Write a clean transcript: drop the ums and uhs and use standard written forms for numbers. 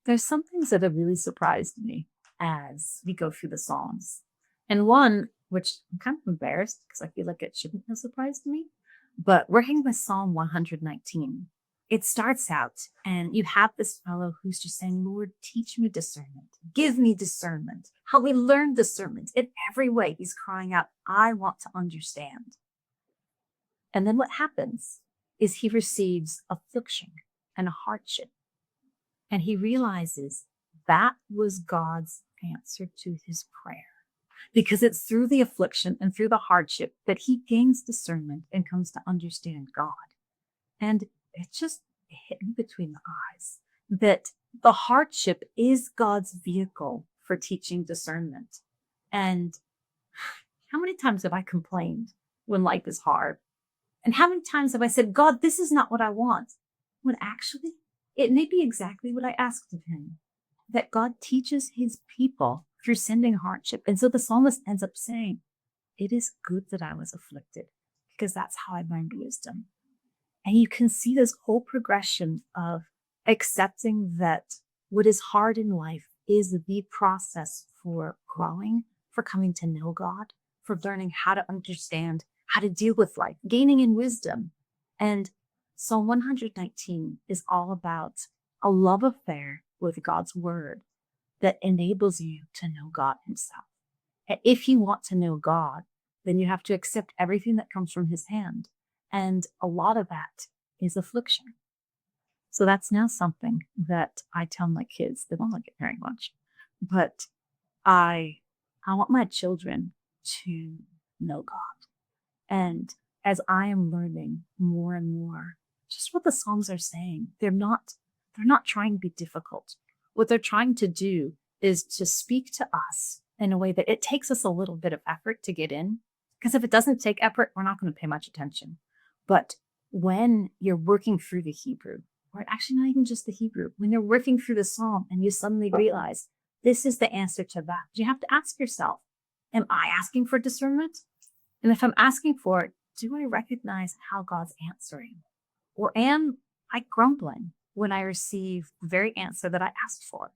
There's some things that have really surprised me as we go through the Psalms. And one, which I'm kind of embarrassed because I feel like it shouldn't have surprised me, but working with Psalm 119, it starts out and you have this fellow who's just saying, Lord, teach me discernment, give me discernment. How we learn discernment in every way. He's crying out, I want to understand. And then what happens is he receives affliction and a hardship. And he realizes that was God's answer to his prayer. Because it's through the affliction and through the hardship that he gains discernment and comes to understand God. And it just hit me between the eyes that the hardship is God's vehicle for teaching discernment. And how many times have I complained when life is hard? And how many times have I said, God, this is not what I want? When actually, it may be exactly what I asked of him, that God teaches his people through sending hardship. And so the psalmist ends up saying, it is good that I was afflicted because that's how I learned wisdom. And you can see this whole progression of accepting that what is hard in life is the process for growing, for coming to know God, for learning how to understand, how to deal with life, gaining in wisdom. And Psalm 119 is all about a love affair with God's word that enables you to know God himself. And if you want to know God, then you have to accept everything that comes from his hand. And a lot of that is affliction. So that's now something that I tell my kids. They don't like it very much, but I want my children to know God. And as I am learning more and more, just what the Psalms are saying, they're not trying to be difficult. What they're trying to do is to speak to us in a way that it takes us a little bit of effort to get in. Because if it doesn't take effort, we're not going to pay much attention. But when you're working through the Hebrew, or actually not even just the Hebrew, when you're working through the Psalm and you suddenly realize this is the answer to that, you have to ask yourself, am I asking for discernment? And if I'm asking for it, do I recognize how God's answering? Or am I grumbling when I receive the very answer that I asked for?